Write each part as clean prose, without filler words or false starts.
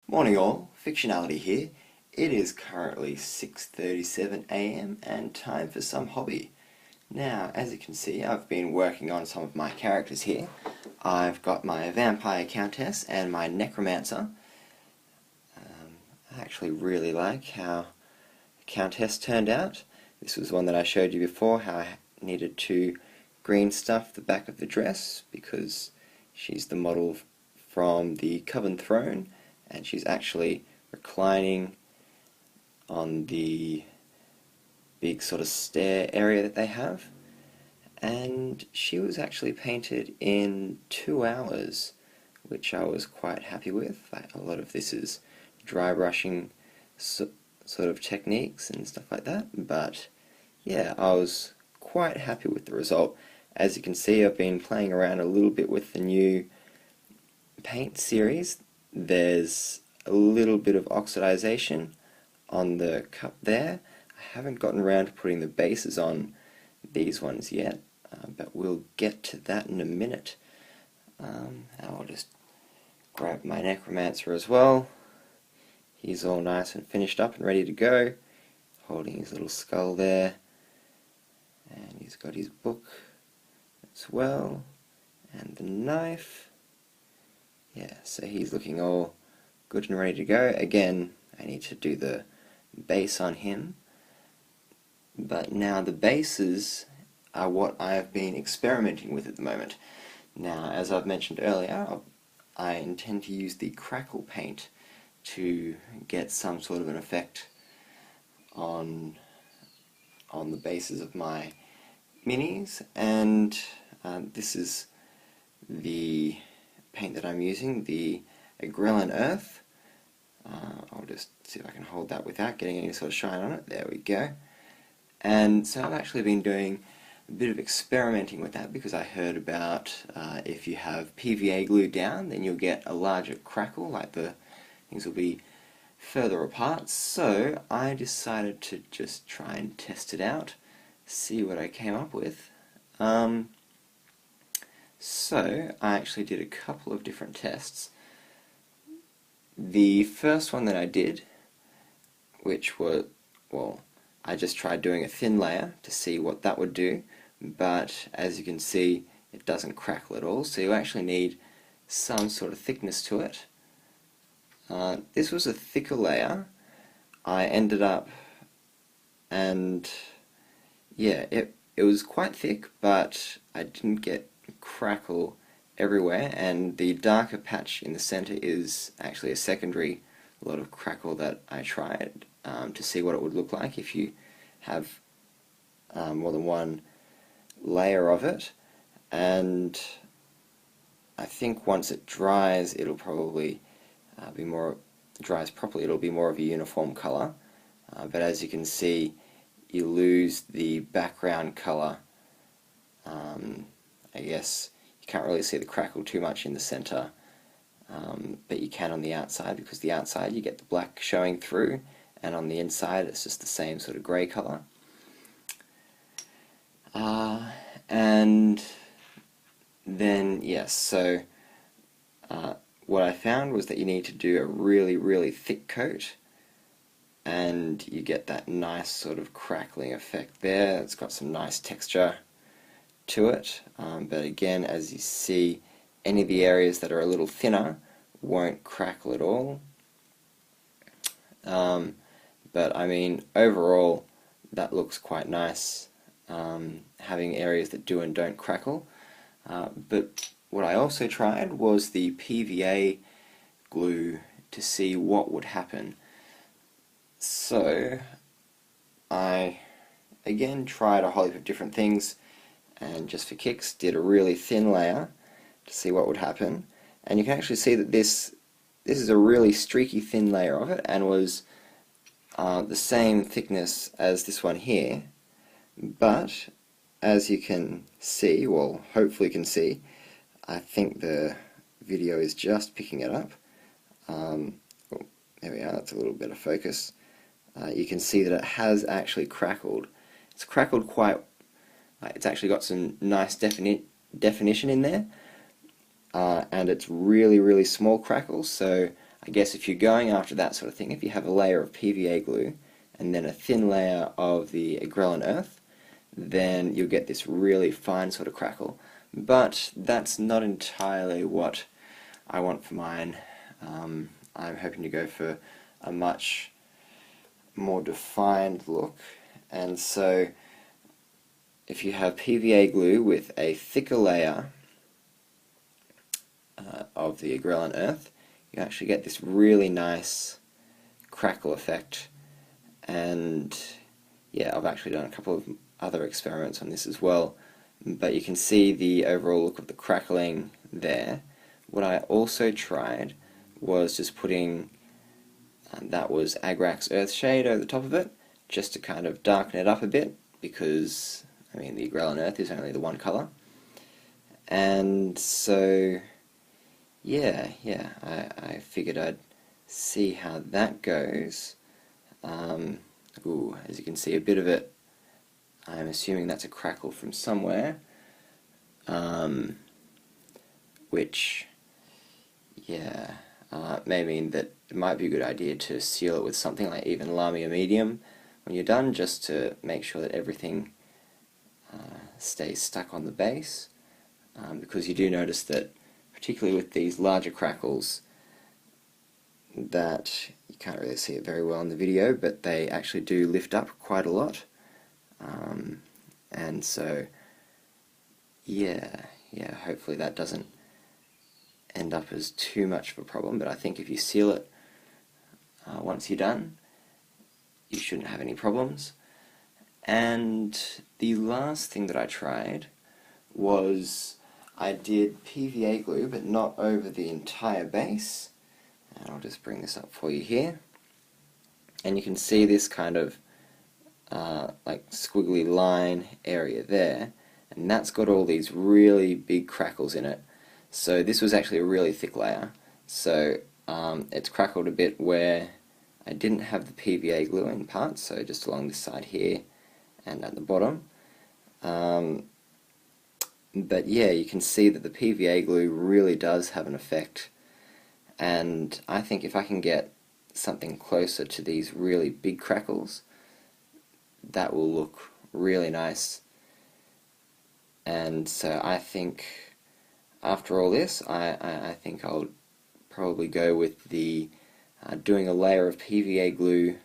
Morning all, Fictionality here. It is currently 6:37 AM and time for some hobby. Now, as you can see, I've been working on some of my characters here. I've got my Vampire Countess and my Necromancer. I actually really like how the Countess turned out. This was one that I showed you before, how I needed to green stuff the back of the dress because she's the model from the Coven Throne, and she's actually reclining on the big sort of stair area that they have. And she was actually painted in 2 hours, which I was quite happy with. A lot of this is dry brushing sort of techniques and stuff like that, but yeah, I was quite happy with the result. As you can see, I've been playing around a little bit with the new paint series. There's a little bit of oxidization on the cup there. I haven't gotten around to putting the bases on these ones yet, but we'll get to that in a minute. I'll just grab my Necromancer as well. He's all nice and finished up and ready to go, holding his little skull there, and he's got his book as well, and the knife. Yeah, so he's looking all good and ready to go. Again, I need to do the base on him, but now the bases are what I have been experimenting with at the moment. Now, as I've mentioned earlier, I intend to use the crackle paint to get some sort of an effect on the bases of my minis, and this is the paint that I'm using, the Agrellan Earth. I'll just see if I can hold that without getting any sort of shine on it. There we go. And so I've actually been doing a bit of experimenting with that because I heard about if you have PVA glue down, then you'll get a larger crackle, like the things will be further apart. So I decided to just try and test it out, see what I came up with. So I actually did a couple of different tests. The first one that I did, which was, well, I just tried doing a thin layer to see what that would do, but as you can see, it doesn't crackle at all, so you actually need some sort of thickness to it. This was a thicker layer. I ended up, and yeah, it was quite thick, but I didn't get crackle everywhere, and the darker patch in the center is actually a secondary lot of crackle that I tried to see what it would look like if you have more than one layer of it. And I think once it dries, it'll probably dries properly, it'll be more of a uniform color, but as you can see, you lose the background color. I guess you can't really see the crackle too much in the center, but you can on the outside, because the outside you get the black showing through, and on the inside it's just the same sort of grey color. And then, yes, so what I found was that you need to do a really, really thick coat, and you get that nice sort of crackling effect there. It's got some nice texture to it, but again, as you see, any of the areas that are a little thinner won't crackle at all. But I mean, overall, that looks quite nice, having areas that do and don't crackle. But what I also tried was the PVA glue to see what would happen. So I again tried a whole heap of different things, and just for kicks did a really thin layer to see what would happen. And you can actually see that this is a really streaky thin layer of it, and was the same thickness as this one here, but as you can see, well, hopefully you can see, I think the video is just picking it up. Oh, there we are, that's a little bit of focus. You can see that it has actually crackled. It's crackled quite, it's actually got some nice definition in there, and it's really, really small crackles, so I guess if you're going after that sort of thing, if you have a layer of PVA glue and then a thin layer of the Agrellan Earth, then you'll get this really fine sort of crackle. But that's not entirely what I want for mine. I'm hoping to go for a much more defined look, and so if you have PVA glue with a thicker layer of the Agrellan Earth, you actually get this really nice crackle effect. And yeah, I've actually done a couple of other experiments on this as well, but you can see the overall look of the crackling there. What I also tried was just putting that was Agrellan Earth shade over the top of it, just to kind of darken it up a bit, because I mean the Agrellan Earth is only the one colour. And so yeah, I figured I'd see how that goes. Ooh, as you can see, a bit of it, I'm assuming that's a crackle from somewhere, which, yeah, may mean that it might be a good idea to seal it with something like even Lamia medium when you're done, just to make sure that everything stays stuck on the base, because you do notice that, particularly with these larger crackles, that you can't really see it very well in the video, but they actually do lift up quite a lot. And so yeah, hopefully that doesn't end up as too much of a problem, but I think if you seal it once you're done, you shouldn't have any problems. And the last thing that I tried was I did PVA glue, but not over the entire base. And I'll just bring this up for you here. And you can see this kind of like squiggly line area there, and that's got all these really big crackles in it. So this was actually a really thick layer, so it's crackled a bit where I didn't have the PVA glue in parts, so just along this side here and at the bottom. But yeah, you can see that the PVA glue really does have an effect, and I think if I can get something closer to these really big crackles, that will look really nice. And so I think after all this, I think I'll probably go with the doing a layer of PVA glue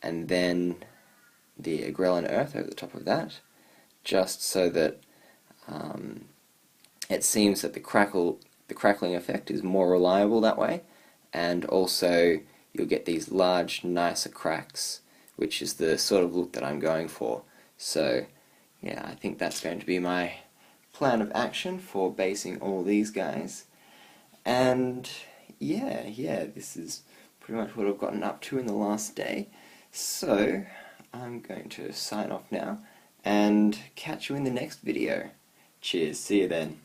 and then the Agrellan Earth over the top of that, just so that it seems that the crackling effect is more reliable that way, and also you'll get these large, nicer cracks, which is the sort of look that I'm going for. So yeah, I think that's going to be my plan of action for basing all these guys. And yeah, this is pretty much what I've gotten up to in the last day. So I'm going to sign off now and catch you in the next video. Cheers, see you then.